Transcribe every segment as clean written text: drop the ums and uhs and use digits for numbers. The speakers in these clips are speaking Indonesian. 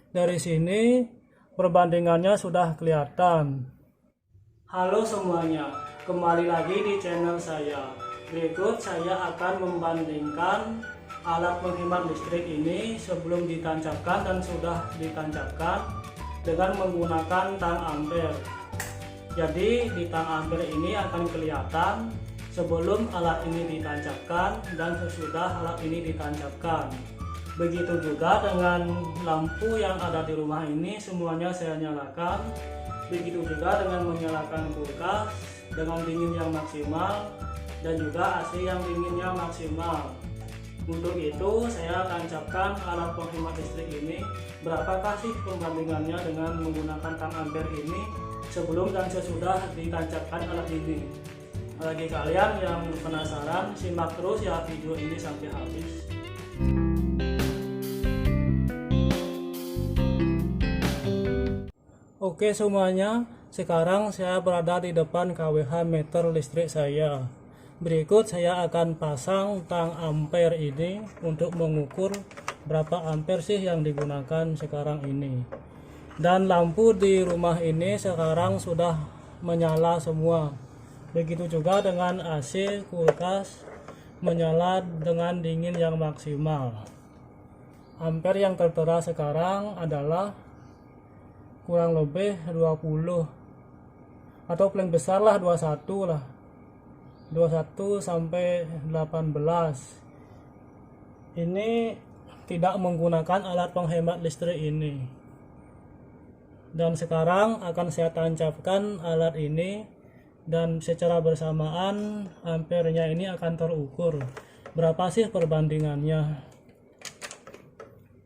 Dari sini perbandingannya sudah kelihatan. Halo semuanya, kembali lagi di channel saya. Berikut saya akan membandingkan alat penghemat listrik ini sebelum ditancapkan dan sudah ditancapkan dengan menggunakan tang ampere. Jadi di tang ampere ini akan kelihatan sebelum alat ini ditancapkan dan sesudah alat ini ditancapkan. Begitu juga dengan lampu yang ada di rumah ini, semuanya saya nyalakan. Begitu juga dengan menyalakan kulkas dengan dingin yang maksimal dan juga AC yang dinginnya maksimal. Untuk itu saya tancapkan alat penghemat listrik ini. Berapakah sih perbandingannya dengan menggunakan tang ampere ini sebelum dan sesudah ditancapkan alat ini? Bagi kalian yang penasaran, simak terus ya video ini sampai habis. Oke semuanya, sekarang saya berada di depan kWh meter listrik saya. Berikut saya akan pasang tang ampere ini untuk mengukur berapa ampere sih yang digunakan sekarang ini. Dan lampu di rumah ini sekarang sudah menyala semua. Begitu juga dengan AC kulkas menyala dengan dingin yang maksimal. Ampere yang tertera sekarang adalah kurang lebih 20 atau paling besar lah 21 lah, 21 sampai 18. Ini tidak menggunakan alat penghemat listrik ini. Dan sekarang akan saya tancapkan alat ini dan secara bersamaan ampernya ini akan terukur berapa sih perbandingannya.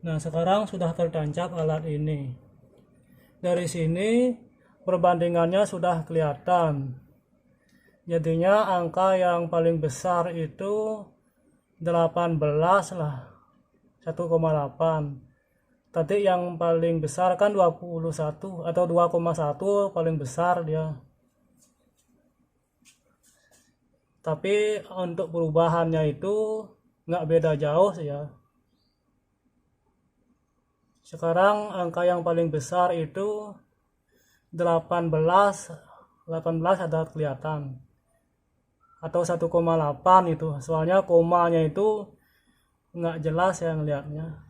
Nah sekarang sudah tertancap alat ini. Dari sini perbandingannya sudah kelihatan. Jadinya angka yang paling besar itu 18 lah, 1,8. Tadi yang paling besar kan 21 atau 2,1 paling besar dia. Tapi untuk perubahannya itu nggak beda jauh sih ya. Sekarang angka yang paling besar itu 18 ada kelihatan. Atau 1,8 itu. Soalnya komanya itu nggak jelas ya ngelihatnya.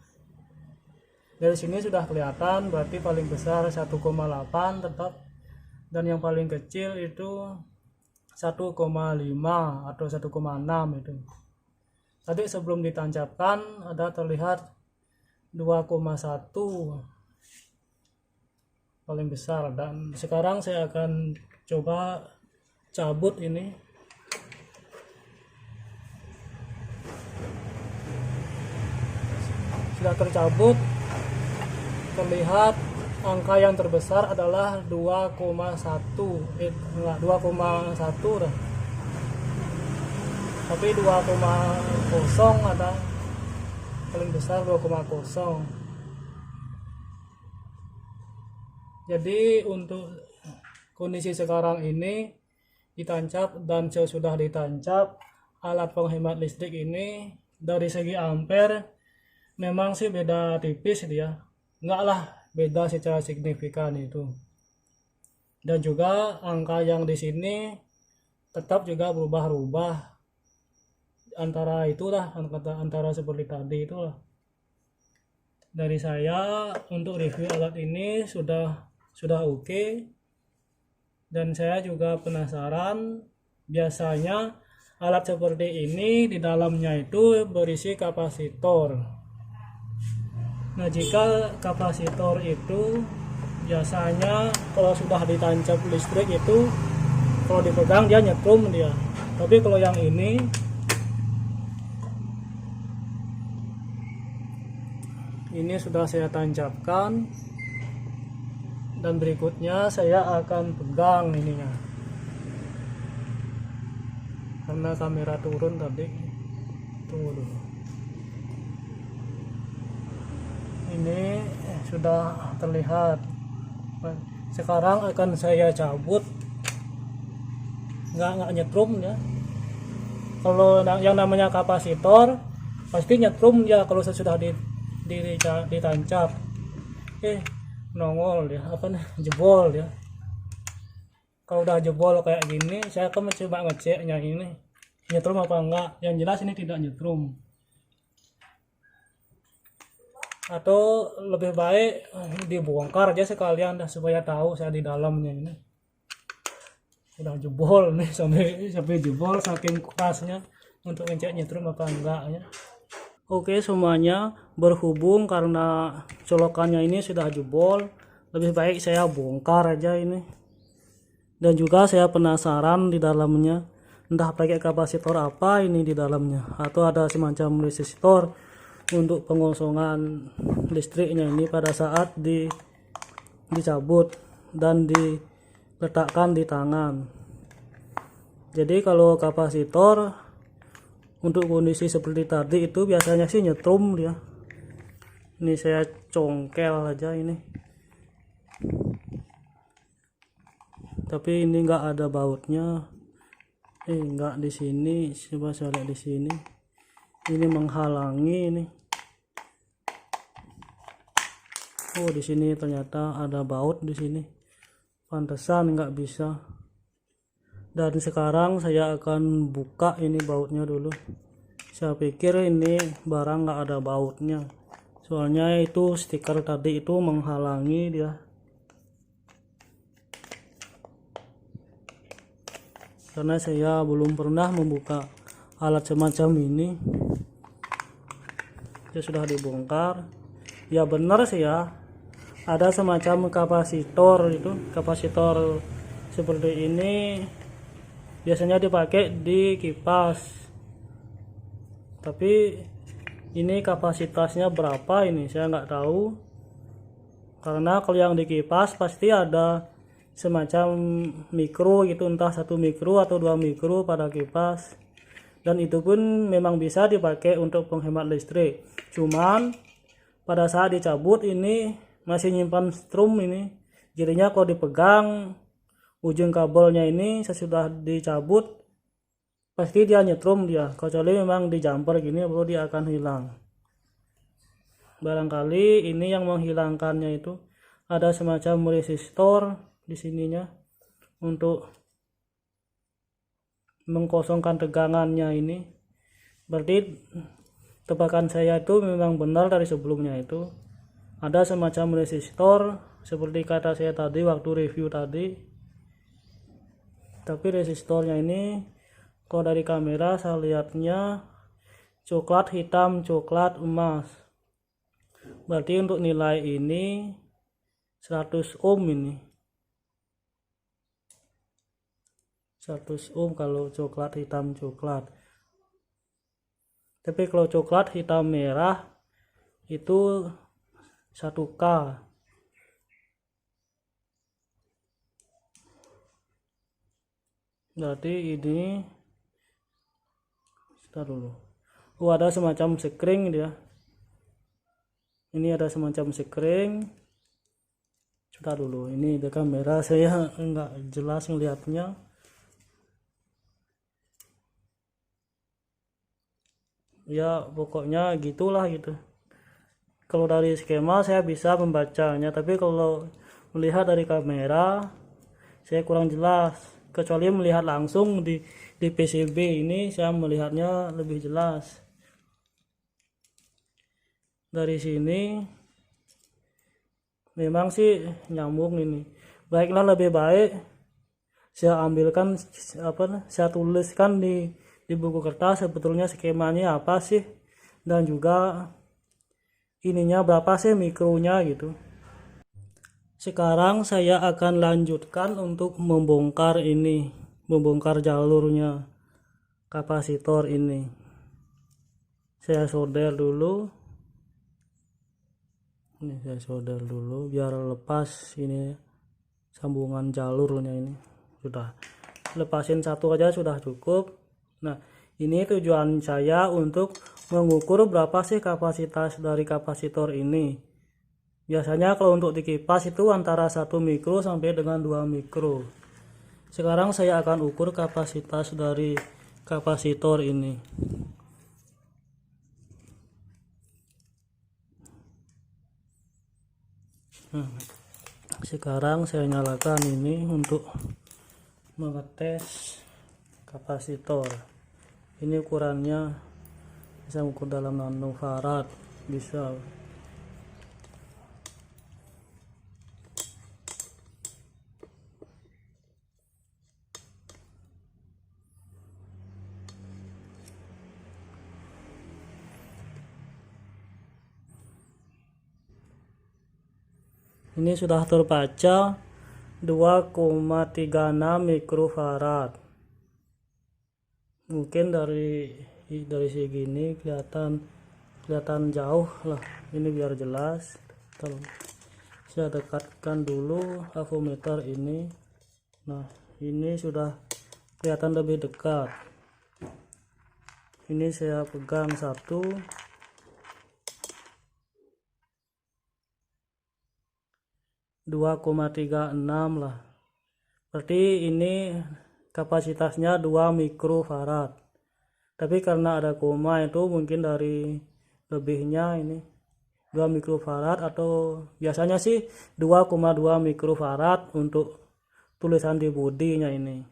Dari sini sudah kelihatan berarti paling besar 1,8 tetap. Dan yang paling kecil itu 1,5 atau 1,6 itu. Tadi sebelum ditancapkan ada terlihat 2,1 paling besar. Dan sekarang saya akan coba cabut ini. Sudah tercabut, terlihat angka yang terbesar adalah 2,1 enggak 2,1 dah. Tapi 2,0 ada paling besar 2,0. Jadi untuk kondisi sekarang ini ditancap dan sesudah ditancap alat penghemat listrik ini dari segi ampere memang sih beda tipis dia, enggak lah beda secara signifikan itu. Dan juga angka yang di sini tetap juga berubah-ubah antara itulah, antara seperti tadi itulah. Dari saya untuk review alat ini sudah oke. Dan saya juga penasaran, biasanya alat seperti ini di dalamnya itu berisi kapasitor. Nah jika kapasitor itu biasanya kalau sudah ditancap listrik itu kalau dipegang dia nyetrum dia. Tapi kalau yang ini sudah saya tancapkan dan berikutnya saya akan pegang ininya karena kamera turun tadi. Tunggu dulu, ini sudah terlihat. Sekarang akan saya cabut, nggak nyetrum ya. Kalau yang namanya kapasitor pasti nyetrum ya kalau sudah ditancap. nongol dia jebol dia. Kalau udah jebol kayak gini, saya akan mencoba ngeceknya ini nyetrum apa enggak. Yang jelas ini tidak nyetrum. Atau lebih baik dibongkar aja sekalian dah, supaya tahu saya di dalamnya ini udah jebol nih, sampai jebol saking kerasnya untuk ngecek nyetrum apa enggak ya. Oke semuanya, berhubung karena colokannya ini sudah jebol, lebih baik saya bongkar aja ini. Dan juga saya penasaran di dalamnya, entah pakai kapasitor apa ini di dalamnya, atau ada semacam resistor untuk pengosongan listriknya ini pada saat dicabut dan diletakkan di tangan. Jadi kalau kapasitor untuk kondisi seperti tadi itu biasanya sih nyetrum dia. Ini saya congkel aja ini, tapi ini enggak ada bautnya. Enggak di sini, coba saya lihat di sini. Ini menghalangi ini. Oh di sini ternyata ada baut di sini. Pantesan nggak bisa. Dan sekarang saya akan buka ini bautnya dulu. Saya pikir ini barang nggak ada bautnya. Soalnya itu stiker tadi itu menghalangi dia. Karena saya belum pernah membuka alat semacam ini. Ya sudah dibongkar. Ya benar sih ya, ada semacam kapasitor itu, kapasitor seperti ini biasanya dipakai di kipas. Tapi ini kapasitasnya berapa ini saya nggak tahu, karena kalau yang di kipas pasti ada semacam mikro gitu, entah 1 mikro atau 2 mikro pada kipas. Dan itu pun memang bisa dipakai untuk penghemat listrik. Cuman pada saat dicabut ini masih nyimpan strum ini. Jadinya kalau dipegang ujung kabelnya ini sesudah dicabut pasti dia nyetrum dia. Kecuali memang di jumper gini baru dia akan hilang. Barangkali ini yang menghilangkannya itu ada semacam resistor di sininya untuk mengkosongkan tegangannya ini. Berarti tebakan saya itu memang benar dari sebelumnya itu ada semacam resistor seperti kata saya tadi waktu review tadi. Tapi resistornya ini kalau dari kamera saya lihatnya coklat hitam coklat emas. Berarti untuk nilai ini 100 ohm ini. 100 ohm kalau coklat hitam coklat. Tapi kalau coklat hitam merah itu 1K. Berarti ini sebentar dulu. Oh ada semacam sekring dia. Ini ada semacam sekring. Sebentar dulu. Ini di kamera saya enggak jelas ngelihatnya. Ya pokoknya gitulah gitu. Kalau dari skema saya bisa membacanya, tapi kalau melihat dari kamera saya kurang jelas. Kecuali melihat langsung di PCB ini saya melihatnya lebih jelas. Dari sini memang sih nyambung ini. Baiklah, lebih baik saya ambilkan saya tuliskan di buku kertas sebetulnya skemanya apa sih, dan juga ininya berapa sih mikronya gitu. Sekarang saya akan lanjutkan untuk membongkar ini, membongkar jalurnya kapasitor ini. Saya solder dulu. Ini saya solder dulu biar lepas ini sambungan jalurnya ini. Sudah, lepasin satu aja sudah cukup. Nah ini tujuan saya untuk mengukur berapa sih kapasitas dari kapasitor ini. Biasanya kalau untuk di kipas itu antara 1 mikro sampai dengan 2 mikro. Sekarang saya akan ukur kapasitas dari kapasitor ini. Nah, sekarang saya nyalakan ini untuk mengetes kapasitor. Ini ukurannya bisa ukur dalam nanofarad, bisa. Ini sudah terbaca 2,36 mikrofarad. Mungkin dari segi ini kelihatan jauh lah. Ini biar jelas. Saya dekatkan dulu avometer ini. Nah, ini sudah kelihatan lebih dekat. Ini saya pegang satu. 2,36 lah, berarti ini kapasitasnya 2 mikrofarad, tapi karena ada koma itu mungkin dari lebihnya ini 2 mikrofarad, atau biasanya sih 2,2 mikrofarad untuk tulisan di bodinya ini,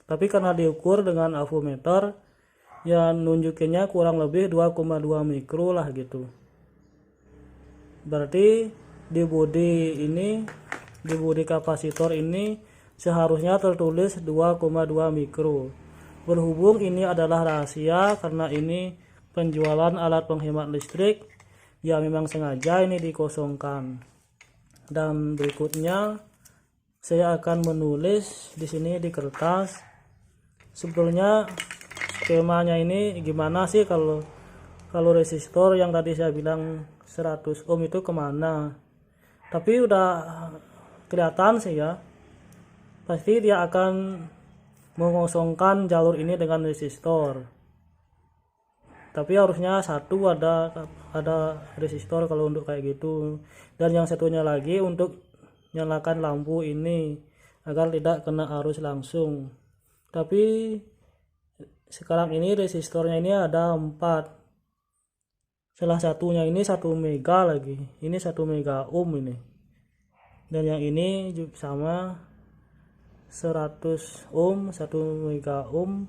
tapi karena diukur dengan avometer ya nunjukinnya kurang lebih 2,2 mikro lah gitu. Berarti di bodi kapasitor ini seharusnya tertulis 2,2 mikro. Berhubung ini adalah rahasia karena ini penjualan alat penghemat listrik, ya memang sengaja ini dikosongkan. Dan berikutnya saya akan menulis di sini di kertas. Sebetulnya skemanya ini gimana sih kalau resistor yang tadi saya bilang 100 ohm itu kemana? Tapi udah kelihatan sih ya, pasti dia akan mengosongkan jalur ini dengan resistor. Tapi harusnya satu ada resistor kalau untuk kayak gitu, dan yang satunya lagi untuk nyalakan lampu ini agar tidak kena arus langsung. Tapi sekarang ini resistornya ini ada 4. Salah satunya ini 1 mega lagi, ini 1 mega ohm ini, dan yang ini juga sama 100 ohm, 1 mega ohm.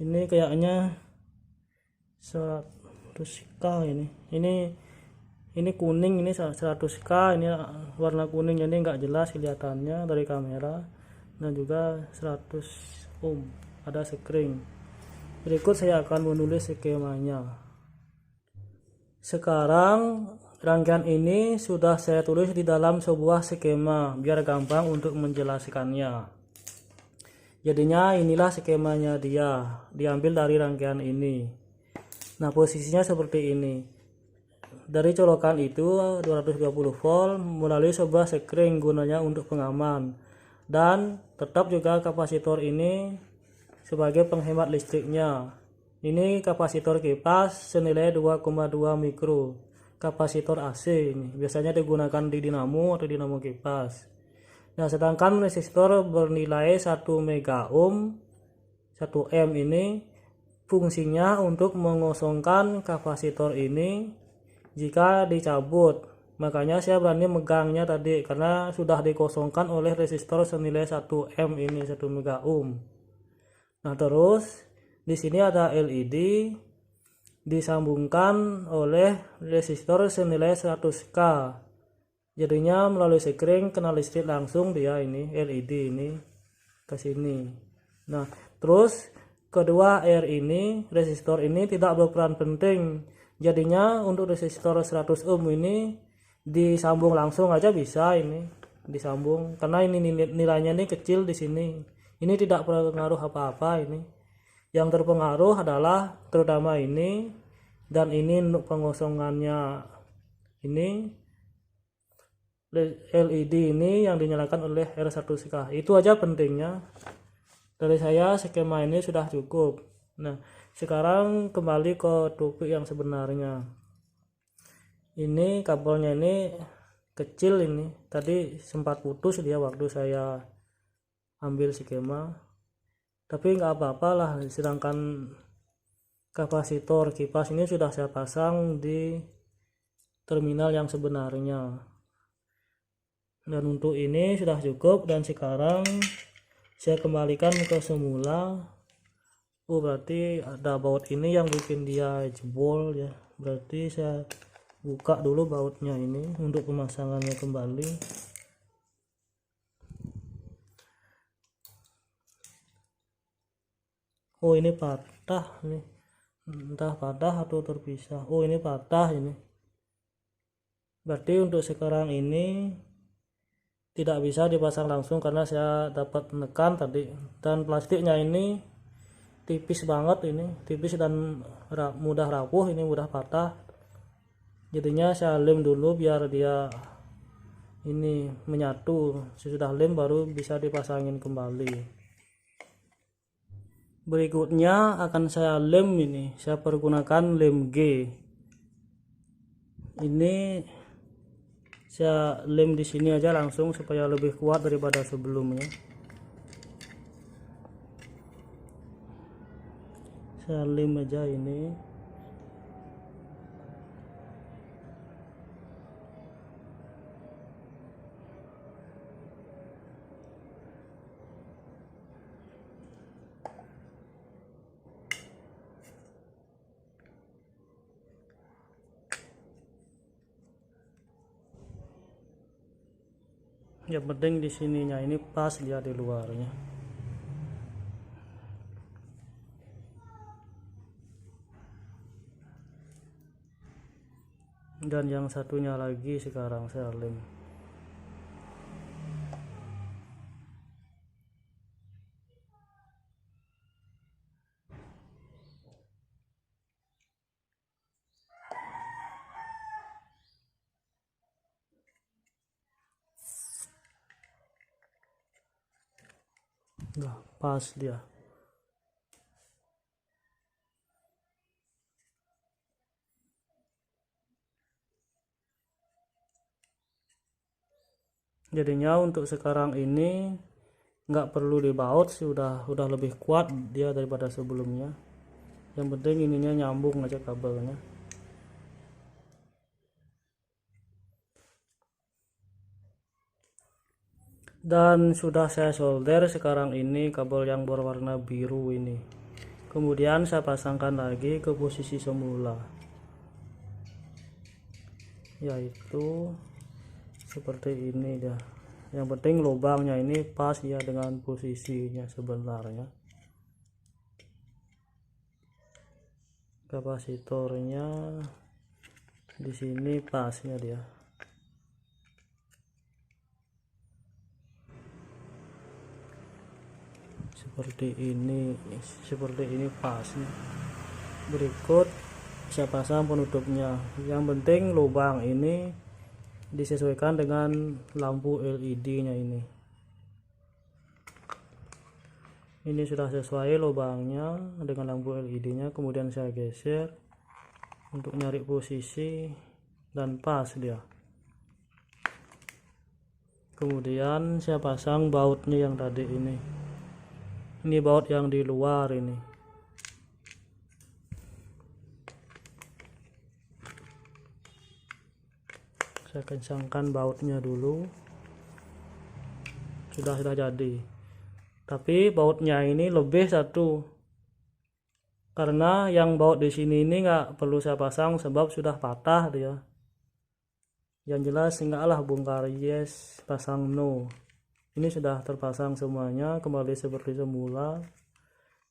Ini kayaknya 100k ini kuning, ini 100k, ini warna kuningnya ini enggak jelas kelihatannya dari kamera, dan juga 100 ohm ada sekring. Berikut saya akan menulis skemanya. Sekarang rangkaian ini sudah saya tulis di dalam sebuah skema biar gampang untuk menjelaskannya. Jadinya inilah skemanya dia, diambil dari rangkaian ini. Nah, posisinya seperti ini. Dari colokan itu 220 volt melalui sebuah sekring gunanya untuk pengaman, dan tetap juga kapasitor ini sebagai penghemat listriknya. Ini kapasitor kipas senilai 2,2 mikro. Kapasitor AC ini biasanya digunakan di dinamo atau dinamo kipas. Nah, sedangkan resistor bernilai 1 mega ohm, 1 M ini fungsinya untuk mengosongkan kapasitor ini jika dicabut. Makanya saya berani megangnya tadi karena sudah dikosongkan oleh resistor senilai 1 M ini, 1 mega ohm. Nah, terus di sini ada LED disambungkan oleh resistor senilai 100k. Jadinya melalui sekring kena listrik langsung dia ini LED ini ke sini. Nah, terus kedua R ini, resistor ini tidak berperan penting. Jadinya untuk resistor 100 ohm ini disambung langsung aja bisa ini, disambung karena ini nilainya ini kecil di sini. Ini tidak berpengaruh apa-apa ini. Yang terpengaruh adalah terutama ini dan ini untuk pengosongannya. Ini LED ini yang dinyalakan oleh R1K. Itu aja pentingnya. Dari saya skema ini sudah cukup. Nah, sekarang kembali ke topik yang sebenarnya. Ini kabelnya ini kecil ini. Tadi sempat putus dia waktu saya ambil skema, tapi nggak apa-apa lah, sedangkan kapasitor kipas ini sudah saya pasang di terminal yang sebenarnya, dan untuk ini sudah cukup. Dan sekarang saya kembalikan ke semula. Berarti ada baut ini yang bikin dia jebol ya, berarti saya buka dulu bautnya ini untuk pemasangannya kembali. Ini patah nih, entah patah atau terpisah. Ini patah ini, berarti untuk sekarang ini tidak bisa dipasang langsung karena saya dapat menekan tadi. Dan plastiknya ini tipis banget, ini tipis dan mudah rapuh, ini mudah patah. Jadinya saya lem dulu biar dia ini menyatu. Sesudah lem baru bisa dipasangin kembali. Berikutnya akan saya lem ini. Saya pergunakan lem G. Ini saya lem di sini aja langsung supaya lebih kuat daripada sebelumnya. Saya lem aja ini. Yang penting di sininya ini pas dia di luarnya. Dan yang satunya lagi sekarang saya lem. Nah, pas dia. Jadinya untuk sekarang ini nggak perlu dibaut, sudah lebih kuat dia daripada sebelumnya. Yang penting ininya nyambung aja kabelnya. Dan sudah saya solder sekarang ini kabel yang berwarna biru ini. Kemudian saya pasangkan lagi ke posisi semula, yaitu seperti ini ya. Yang penting lubangnya ini pas ya dengan posisinya sebenarnya. Kapasitornya di sini pasnya dia. Seperti ini pasnya. Berikut saya pasang penutupnya. Yang penting lubang ini disesuaikan dengan lampu LED-nya ini. Ini sudah sesuai lubangnya dengan lampu LED-nya. Kemudian saya geser untuk nyari posisi dan pas dia. Kemudian saya pasang bautnya yang tadi ini. Ini baut yang di luar ini. Saya kencangkan bautnya dulu. Sudah jadi. Tapi bautnya ini lebih satu. Karena yang baut di sini ini nggak perlu saya pasang sebab sudah patah dia. Yang jelas enggaklah bongkar yes, pasang no. Ini sudah terpasang semuanya kembali seperti semula,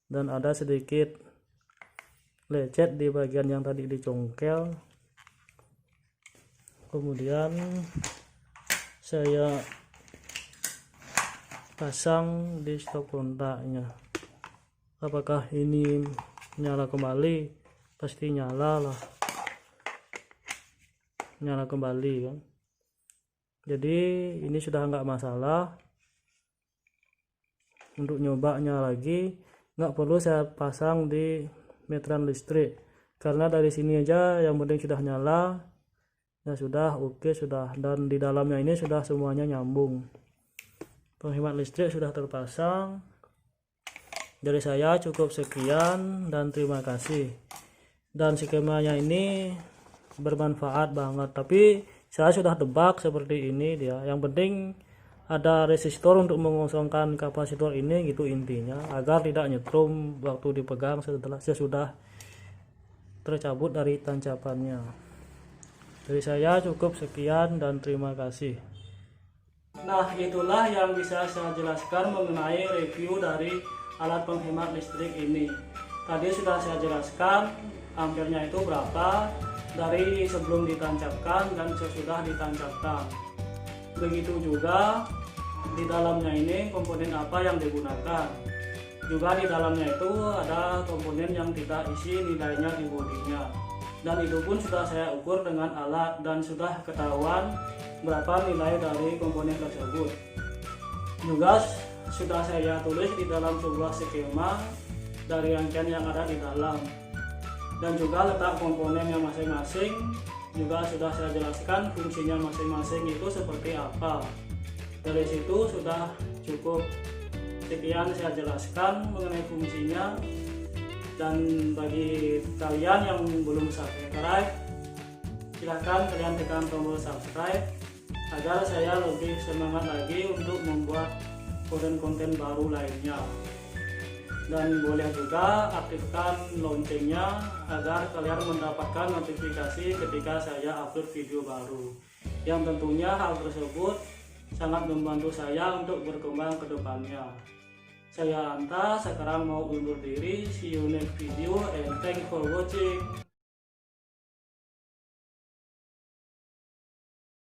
dan ada sedikit lecet di bagian yang tadi dicongkel. Kemudian saya pasang di stop kontaknya. Apakah ini nyala kembali? Pasti nyala lah, nyala kembali kan. Jadi ini sudah nggak masalah. Untuk nyobanya lagi nggak perlu saya pasang di meteran listrik, karena dari sini aja yang penting sudah nyala ya, sudah oke sudah. Dan di dalamnya ini sudah semuanya nyambung. Penghemat listrik sudah terpasang. Dari saya cukup sekian dan terima kasih. Dan skemanya ini bermanfaat banget, tapi saya sudah tebak seperti ini dia. Yang penting ada resistor untuk mengosongkan kapasitor ini gitu intinya, agar tidak nyetrum waktu dipegang setelah sesudah tercabut dari tancapannya. Dari saya cukup sekian dan terima kasih. Nah, itulah yang bisa saya jelaskan mengenai review dari alat penghemat listrik ini. Tadi sudah saya jelaskan ampernya itu berapa dari sebelum ditancapkan dan sesudah ditancapkan. Begitu juga di dalamnya ini komponen apa yang digunakan. Juga di dalamnya itu ada komponen yang tidak isi nilainya di bodinya. Dan itu pun sudah saya ukur dengan alat dan sudah ketahuan berapa nilai dari komponen tersebut. Juga sudah saya tulis di dalam sebuah skema dari rangkaian yang ada di dalam, dan juga letak komponennya masing-masing juga sudah saya jelaskan fungsinya masing-masing itu seperti apa. Dari situ sudah cukup sekian saya jelaskan mengenai fungsinya. Dan bagi kalian yang belum subscribe, silahkan kalian tekan tombol subscribe agar saya lebih semangat lagi untuk membuat konten-konten baru lainnya. Dan boleh juga aktifkan loncengnya agar kalian mendapatkan notifikasi ketika saya upload video baru, yang tentunya hal tersebut sangat membantu saya untuk berkembang ke depannya. Saya Anta, sekarang mau undur diri. See you next video and thank for watching.